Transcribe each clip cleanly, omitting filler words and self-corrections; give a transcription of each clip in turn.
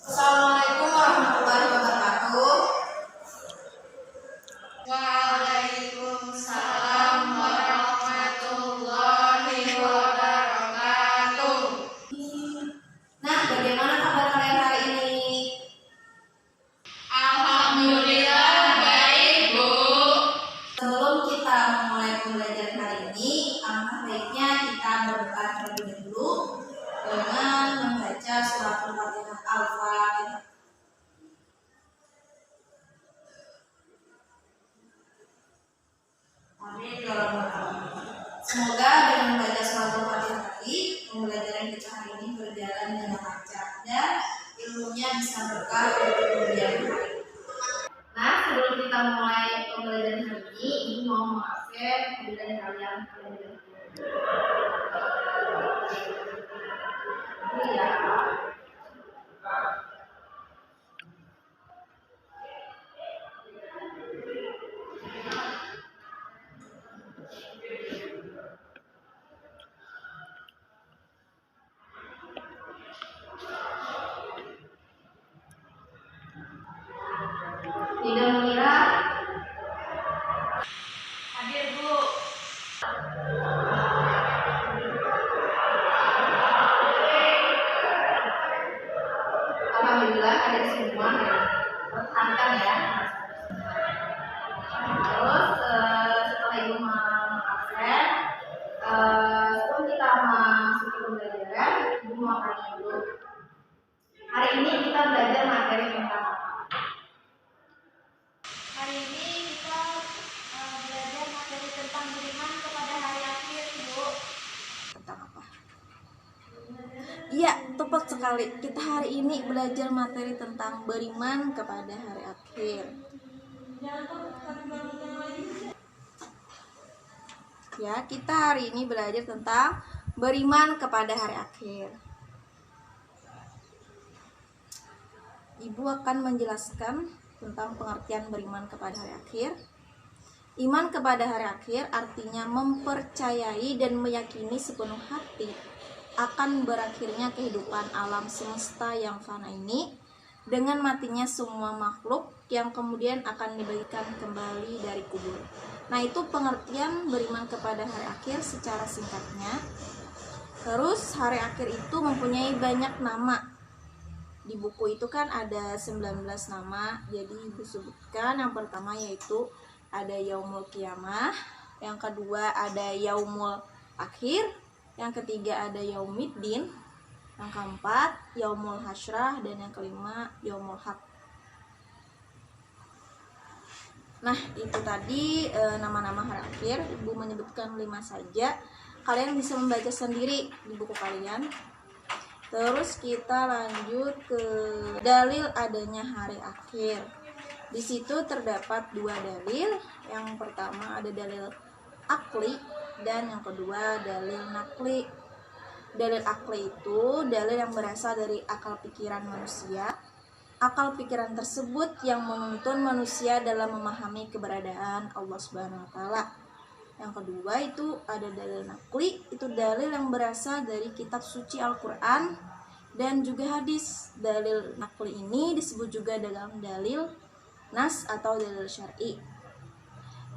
Assalamualaikum warahmatullahi wabarakatuh. Waalaikumsalam warahmatullahi wabarakatuh. Nah, bagaimana kabar kalian hari ini? Alhamdulillah baik, Bu. Sebelum kita memulai pembelajaran hari ini, alangkah baiknya kita berdoa terlebih dahulu dengan membaca surat Al-Fatihah. Al-Fatihah. Amin ya rabbal alamin. Semoga dengan membaca surat Al-Fatihah tadi, pembelajaran kita hari ini berjalan dengan lancar dan ilmunya bisa berkah untuk kemudian hari. Nah, sebelum kita mulai pembelajaran hari ini, Ibu mau memaafkan pembelajaran kalian. Iya. Tidak mengira Hadir, Bu. alhamdulillah ada semua pertahankan ya. Terus setelah Ibu memaafkan, sebelum kita masuk ke pembelajaran, Ibu mau tanya dulu. Hari ini kita belajar materi tentang apa? Hari ini kita belajar materi tentang beriman kepada hari akhir, Bu. Tentang apa? Iya, tepat sekali. Kita hari ini belajar materi tentang beriman kepada hari akhir. Ya, kita hari ini belajar tentang beriman kepada hari akhir. Ibu akan menjelaskan tentang pengertian beriman kepada hari akhir. Iman kepada hari akhir artinya mempercayai dan meyakini sepenuh hati akan berakhirnya kehidupan alam semesta yang fana ini dengan matinya semua makhluk yang kemudian akan dibangkitkan kembali dari kubur. Nah, itu pengertian beriman kepada hari akhir secara singkatnya. Terus hari akhir itu mempunyai banyak nama. Di buku itu kan ada 19 nama. Jadi Ibu sebutkan yang pertama yaitu ada Yaumul Qiyamah, yang kedua ada Yaumul Akhir, yang ketiga ada Yaumiddin, yang keempat Yaumul Hasyrah, dan yang kelima Yaumul Haq. Nah, itu tadi nama-nama hari akhir. Ibu menyebutkan 5 saja. Kalian bisa membaca sendiri di buku kalian. Terus kita lanjut ke dalil adanya hari akhir. Di situ terdapat 2 dalil. Yang pertama ada dalil akli dan yang kedua dalil nakli. Dalil akli itu dalil yang berasal dari akal pikiran manusia. Akal pikiran tersebut yang menuntun manusia dalam memahami keberadaan Allah Subhanahu wa taala. Yang kedua itu ada dalil nakli, itu dalil yang berasal dari kitab suci Al-Qur'an dan juga hadis. Dalil nakli ini disebut juga dalam dalil nas atau dalil syar'i.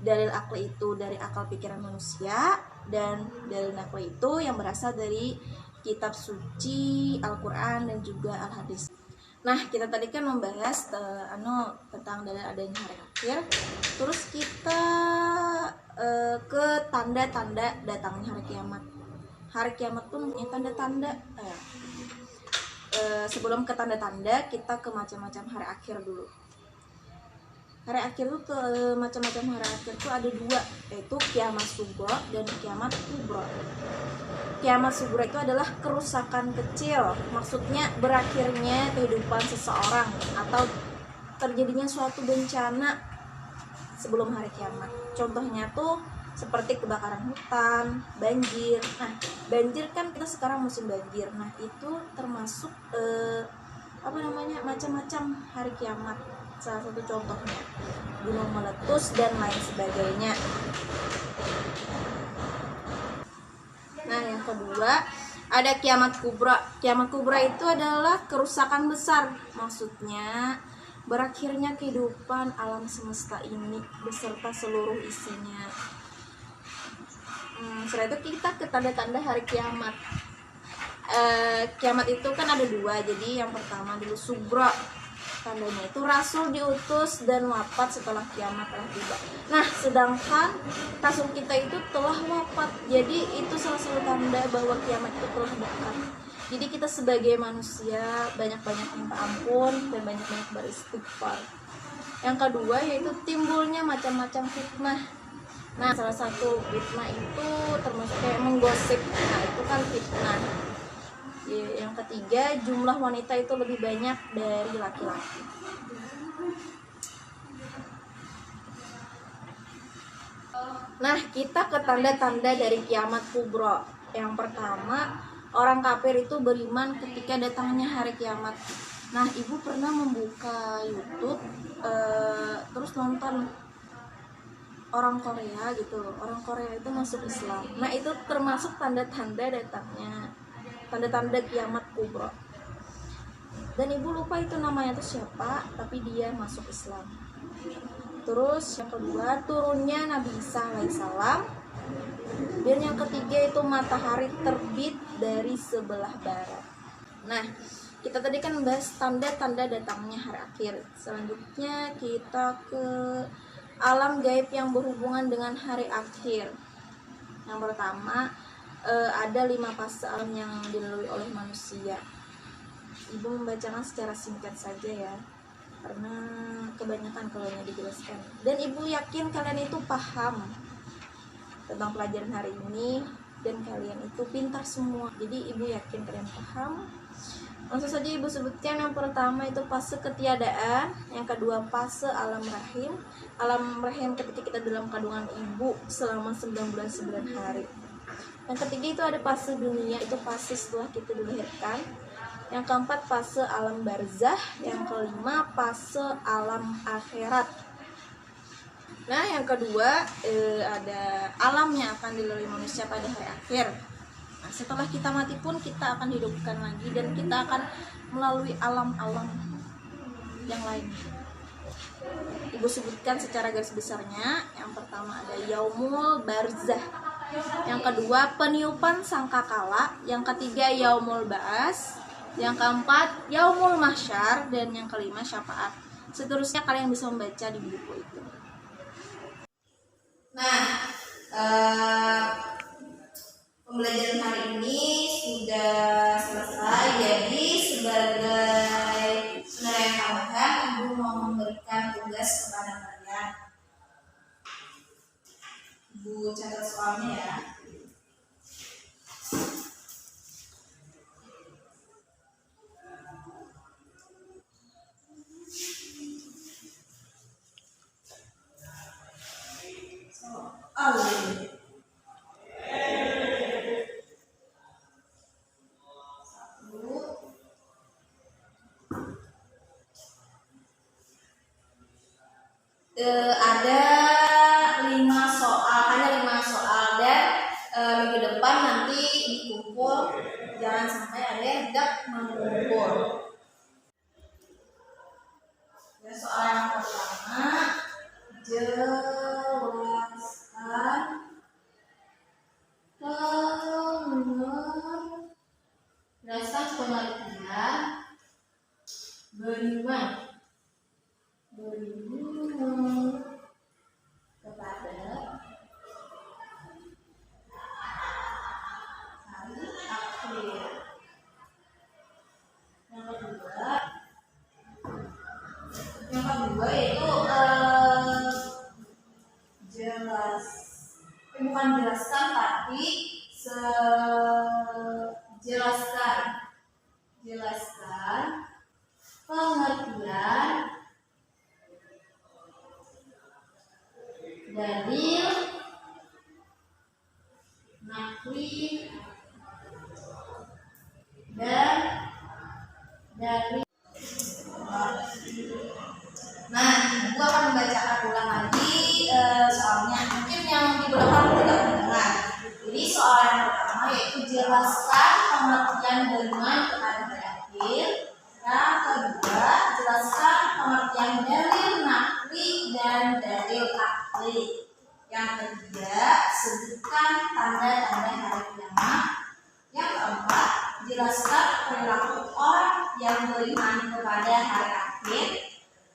Dalil akli itu dari akal pikiran manusia, dan dalil nakli itu yang berasal dari kitab suci Al-Qur'an dan juga Al-Hadis. Nah, kita tadi kan membahas tentang dalil adanya hari akhir. Terus kita ke tanda-tanda datangnya hari kiamat. Hari kiamat pun punya tanda-tanda. Sebelum ke tanda-tanda, kita ke macam-macam hari akhir dulu. Hari akhir itu macam-macam hari akhir itu ada 2, yaitu kiamat sughra dan kiamat kubra. Kiamat sughra itu adalah kerusakan kecil, maksudnya berakhirnya kehidupan seseorang atau terjadinya suatu bencana sebelum hari kiamat. Contohnya tuh seperti kebakaran hutan, banjir. Nah, banjir kan kita sekarang musim banjir. Nah, itu termasuk macam-macam hari kiamat. Salah satu contohnya gunung meletus dan lain sebagainya. Nah, yang kedua ada kiamat kubra. Kiamat kubra itu adalah kerusakan besar. Maksudnya berakhirnya kehidupan alam semesta ini beserta seluruh isinya. Setelah itu kita ke tanda-tanda hari kiamat. Kiamat itu kan ada dua. Jadi yang pertama dulu subra. Tandanya itu rasul diutus dan wafat setelah kiamat telah tiba. Nah, sedangkan rasul kita itu telah wafat. Jadi itu salah satu tanda bahwa kiamat itu telah dekat. Jadi kita sebagai manusia banyak-banyak minta ampun dan banyak-banyak beristighfar. Yang kedua yaitu timbulnya macam-macam fitnah. Nah, salah satu fitnah itu termasuk kayak menggosip. Nah, itu kan fitnah. Yang ketiga, jumlah wanita itu lebih banyak dari laki-laki. Nah, kita ke tanda-tanda dari kiamat kubra. Yang pertama, orang kafir itu beriman ketika datangnya hari kiamat. Nah, ibu pernah membuka YouTube, terus nonton orang Korea gitu. Orang Korea itu masuk Islam. Nah, itu termasuk tanda-tanda datangnya, tanda-tanda kiamat kubra. Dan ibu lupa itu namanya itu siapa, tapi dia masuk Islam. Terus yang kedua, turunnya Nabi Isa alaihissalam. Dan yang ketiga itu matahari terbit dari sebelah barat. Nah, kita tadi kan bahas tanda-tanda datangnya hari akhir. Selanjutnya kita ke alam gaib yang berhubungan dengan hari akhir. Yang pertama, ada 5 fase alam yang dilalui oleh manusia. Ibu membacakan secara singkat saja ya, karena kebanyakan kalau dijelaskan. Dan ibu yakin kalian itu paham tentang pelajaran hari ini dan kalian itu pintar semua. Jadi ibu yakin kalian paham. Langsung saja ibu sebutkan. Yang pertama itu fase ketiadaan, yang kedua fase alam rahim. Alam rahim ketika kita dalam kandungan ibu selama 9 bulan 9 hari. Yang ketiga itu ada fase dunia, itu fase setelah kita dilahirkan. Yang keempat fase alam barzah. Yang kelima fase alam akhirat. Nah, yang kedua ada alam yang akan dilalui manusia pada hari akhir. Nah, setelah kita mati pun kita akan dihidupkan lagi dan kita akan melalui alam-alam yang lain. Ibu sebutkan secara garis besarnya. Yang pertama ada yaumul barzah. Yang kedua peniupan sangkakala. Yang ketiga yaumul ba'as. Yang keempat yaumul mahsyar. Dan yang kelima syafaat. Seterusnya kalian bisa membaca di buku itu. Nah, pembelajaran hari ini sudah selesai. Jadi sebagai saudara yang tambahan, ibu mau memberikan tugas kepada kalian. Ibu catat soalnya ya. Ada 5 soal, hanya 5 soal, dan minggu depan nanti dikumpul, jangan sampai ada yang tidak mengumpul. Dan soal yang pertama, jelaskan pengertian beriman kepada hari akhir. Yang kedua yaitu bukan jelaskan tapi jelaskan pengertian dalil, nakli, dan dari. Nah, ibu akan membacakan ulang lagi soalnya. Mungkin yang di belakang tidak mendengar. Jadi soal yang pertama yaitu jelaskan yang beriman kepada hari akhir. Yang kedua, jelaskan pengertian dalil naqli dan dalil akli. Yang ketiga, sebutkan tanda-tanda hari kiamat. Yang keempat, jelaskan perilaku orang yang beriman kepada hari akhir.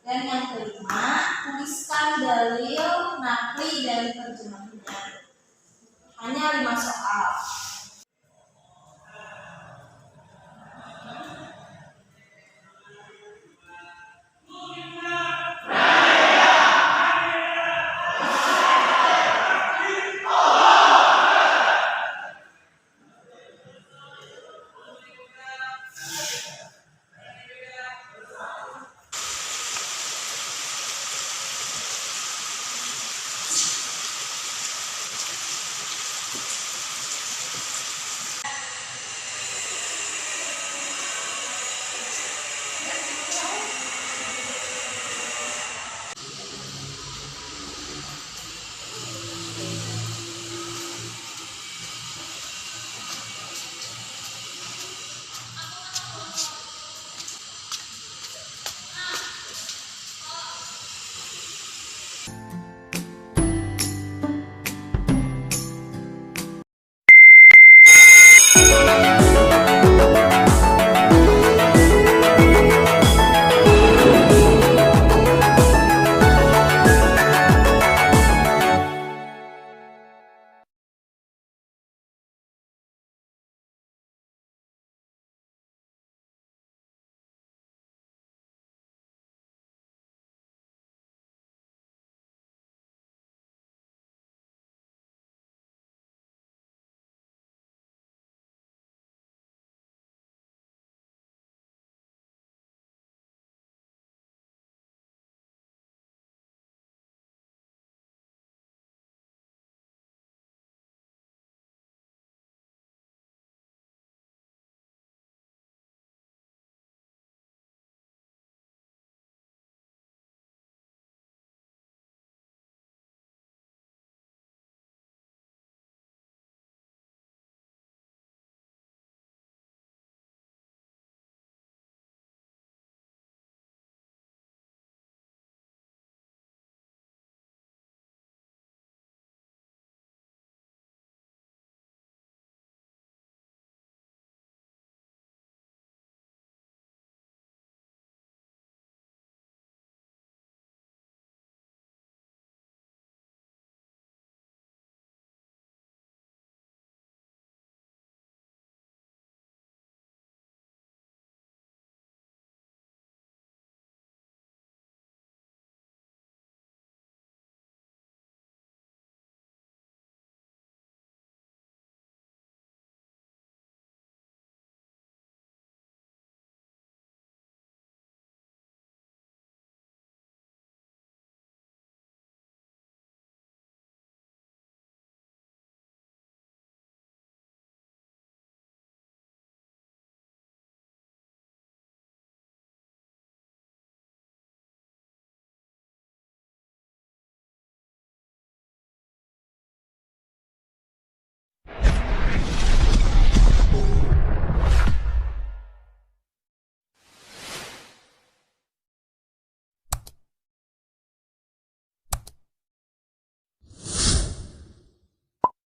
Dan yang kelima, tuliskan dalil naqli dan terjemahnya. Hanya 5 soal.